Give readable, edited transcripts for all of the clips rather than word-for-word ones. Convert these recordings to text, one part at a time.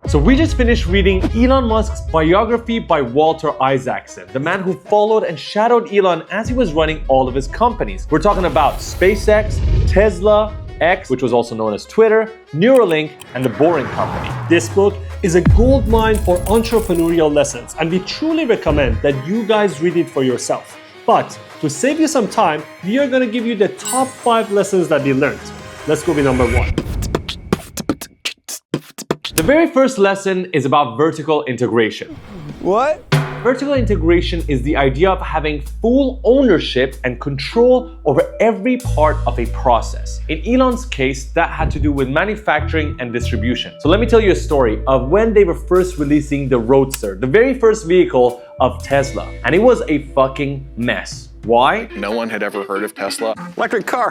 So we just finished reading Elon Musk's Biography by Walter Isaacson, the man who followed and shadowed Elon as he was running all of his companies. We're talking about SpaceX, Tesla, X, which was also known as Twitter, Neuralink, and The Boring Company. This book is a goldmine for entrepreneurial lessons, and we truly recommend that you guys read it for yourself. But to save you some time, we are going to give you the top 5 lessons that we learned. Let's go with number 1. The very first lesson is about vertical integration. What? Vertical integration is the idea of having full ownership and control over every part of a process. In Elon's case, that had to do with manufacturing and distribution. So let me tell you a story of when they were first releasing the Roadster, the very first vehicle of Tesla. And it was a fucking mess. Why? No one had ever heard of Tesla. Electric car,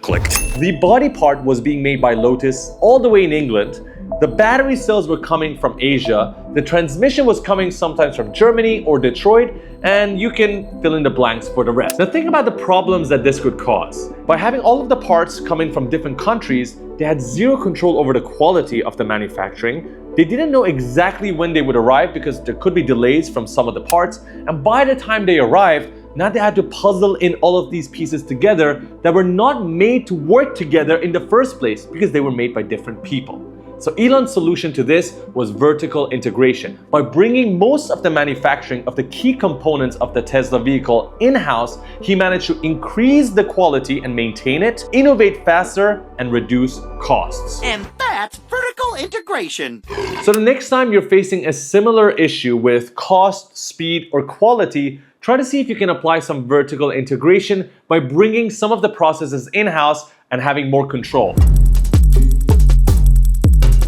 click. The body part was being made by Lotus all the way in England. The battery cells were coming from Asia, the transmission was coming sometimes from Germany or Detroit, and you can fill in the blanks for the rest. Now think about the problems that this could cause. By having all of the parts coming from different countries, they had zero control over the quality of the manufacturing. They didn't know exactly when they would arrive because there could be delays from some of the parts, and by the time they arrived, now they had to puzzle in all of these pieces together that were not made to work together in the first place because they were made by different people. So Elon's solution to this was vertical integration. By bringing most of the manufacturing of the key components of the Tesla vehicle in-house, he managed to increase the quality and maintain it, innovate faster, and reduce costs. And that's vertical integration. So the next time you're facing a similar issue with cost, speed, or quality, try to see if you can apply some vertical integration by bringing some of the processes in-house and having more control.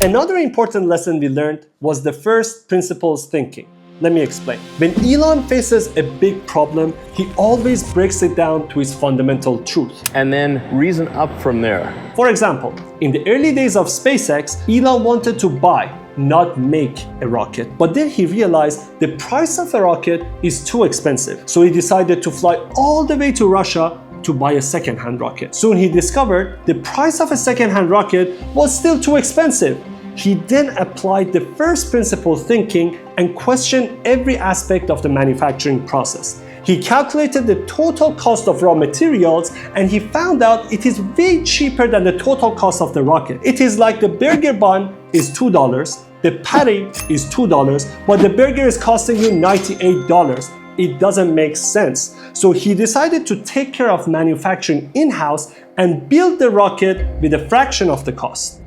Another important lesson we learned was the first principles thinking. Let me explain. When Elon faces a big problem, he always breaks it down to its fundamental truth. And then reason up from there. For example, in the early days of SpaceX, Elon wanted to buy, not make a rocket. But then he realized the price of a rocket is too expensive. So he decided to fly all the way to Russia to buy a second-hand rocket. Soon he discovered the price of a second-hand rocket was still too expensive. He then applied the first principle thinking and questioned every aspect of the manufacturing process. He calculated the total cost of raw materials and he found out it is way cheaper than the total cost of the rocket. It is like the burger bun is $2, the patty is $2, but the burger is costing you $98. It doesn't make sense. So he decided to take care of manufacturing in-house and build the rocket with a fraction of the cost.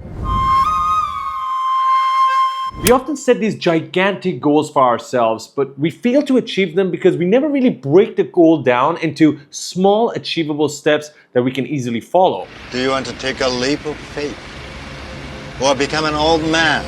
We often set these gigantic goals for ourselves, but we fail to achieve them because we never really break the goal down into small, achievable steps that we can easily follow. Do you want to take a leap of faith or become an old man?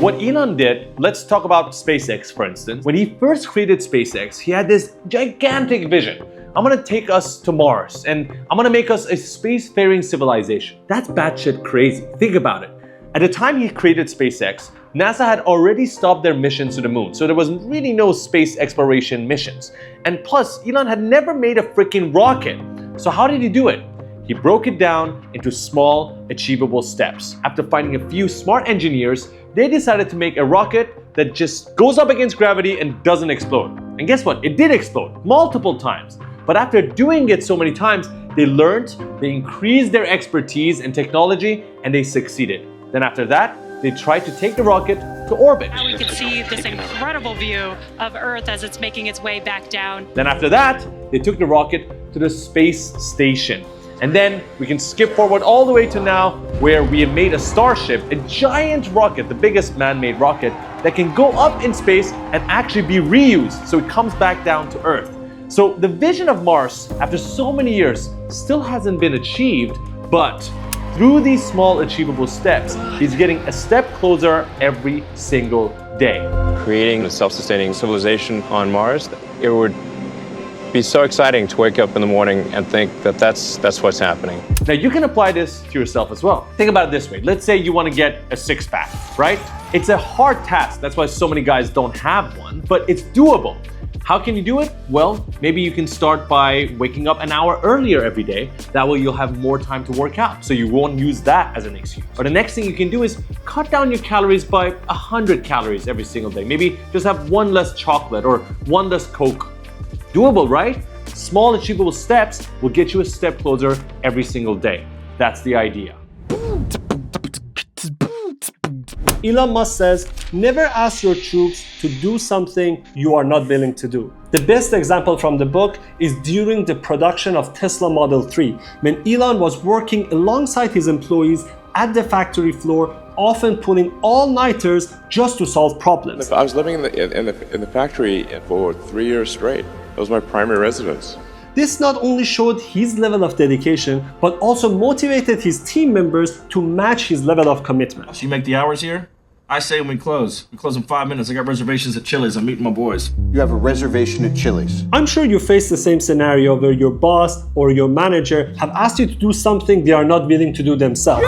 What Elon did, let's talk about SpaceX for instance. When he first created SpaceX, he had this gigantic vision. I'm gonna take us to Mars and I'm gonna make us a spacefaring civilization. That's batshit crazy. Think about it. At the time he created SpaceX, NASA had already stopped their missions to the moon, so there was really no space exploration missions. And plus, Elon had never made a freaking rocket. So how did he do it? He broke it down into small, achievable steps. After finding a few smart engineers, they decided to make a rocket that just goes up against gravity and doesn't explode. And guess what? It did explode multiple times. But after doing it so many times, they learned, they increased their expertise and technology, and they succeeded. Then after that, they tried to take the rocket to orbit. Now we can see this incredible view of Earth as it's making its way back down. Then after that, they took the rocket to the space station. And then we can skip forward all the way to now, where we have made a Starship, a giant rocket, the biggest man-made rocket, that can go up in space and actually be reused, so it comes back down to Earth. So the vision of Mars, after so many years, still hasn't been achieved, but through these small achievable steps, he's getting a step closer every single day. Creating a self-sustaining civilization on Mars, it would be so exciting to wake up in the morning and think that that's what's happening. Now you can apply this to yourself as well. Think about it this way. Let's say you want to get a six-pack, right? It's a hard task. That's why so many guys don't have one, but it's doable. How can you do it? Well, maybe you can start by waking up an hour earlier every day. That way you'll have more time to work out, so you won't use that as an excuse. Or the next thing you can do is cut down your calories by 100 calories every single day. Maybe just have one less chocolate or one less Coke. Doable, right? Small achievable steps will get you a step closer every single day. That's the idea. Elon Musk says, never ask your troops to do something you are not willing to do. The best example from the book is during the production of Tesla Model 3, when Elon was working alongside his employees at the factory floor, often pulling all-nighters just to solve problems. I was living in the factory for 3 years straight. That was my primary residence. This not only showed his level of dedication, but also motivated his team members to match his level of commitment. So you make the hours here? I say when we close. We close in 5 minutes. I got reservations at Chili's. I'm meeting my boys. You have a reservation at Chili's. I'm sure you face the same scenario where your boss or your manager have asked you to do something they are not willing to do themselves.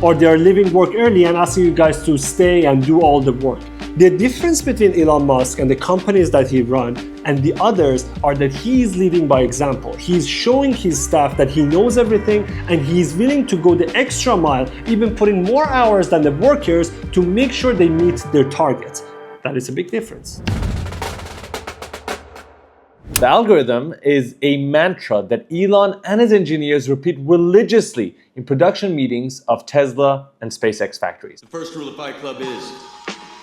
Or they are leaving work early and asking you guys to stay and do all the work. The difference between Elon Musk and the companies that he runs and the others are that he is leading by example. He's showing his staff that he knows everything and he is willing to go the extra mile, even putting more hours than the workers to make sure they meet their targets. That is a big difference. The algorithm is a mantra that Elon and his engineers repeat religiously in production meetings of Tesla and SpaceX factories. The first rule of Fight Club is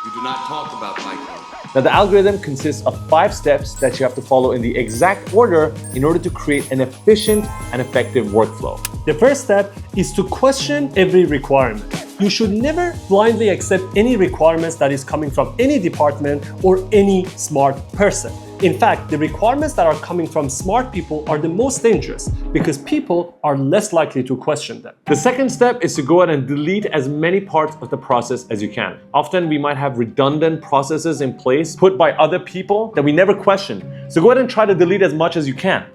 you do not talk about Fight Club. Now, the algorithm consists of 5 steps that you have to follow in the exact order in order to create an efficient and effective workflow. The first step is to question every requirement. You should never blindly accept any requirements that is coming from any department or any smart person. In fact, the requirements that are coming from smart people are the most dangerous because people are less likely to question them. The second step is to go ahead and delete as many parts of the process as you can. Often we might have redundant processes in place put by other people that we never question. So go ahead and try to delete as much as you can.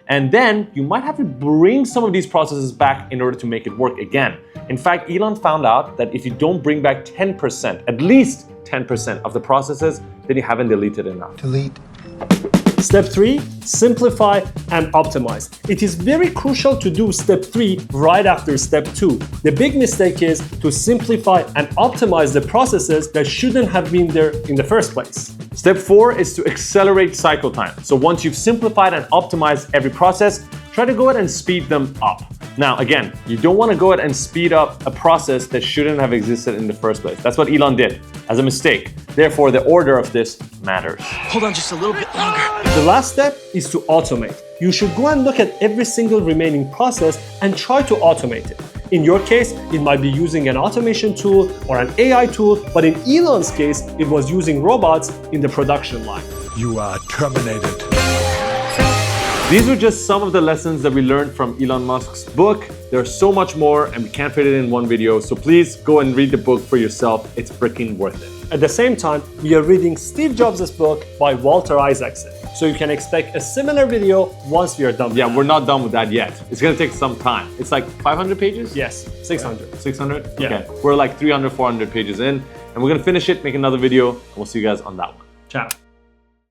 And then you might have to bring some of these processes back in order to make it work again. In fact, Elon found out that if you don't bring back 10%, at least 10% of the processes, then you haven't deleted enough. Delete. Step 3, simplify and optimize. It is very crucial to do step 3 right after step 2. The big mistake is to simplify and optimize the processes that shouldn't have been there in the first place. Step 4 is to accelerate cycle time. So once you've simplified and optimized every process, try to go ahead and speed them up. Now, again, you don't want to go ahead and speed up a process that shouldn't have existed in the first place. That's what Elon did as a mistake. Therefore, the order of this matters. Hold on just a little bit longer. The last step is to automate. You should go and look at every single remaining process and try to automate it. In your case, it might be using an automation tool or an AI tool, but in Elon's case, it was using robots in the production line. You are terminated. These were just some of the lessons that we learned from Elon Musk's book. There's so much more and we can't fit it in one video, so please go and read the book for yourself. It's freaking worth it. At the same time, we are reading Steve Jobs' book by Walter Isaacson. So you can expect a similar video once we are done with Yeah, we're not done with that yet. It's gonna take some time. It's like 500 pages? Yes, 600. 600? Yeah. Okay. We're like 300, 400 pages in, and we're gonna finish it, make another video, and we'll see you guys on that one. Ciao.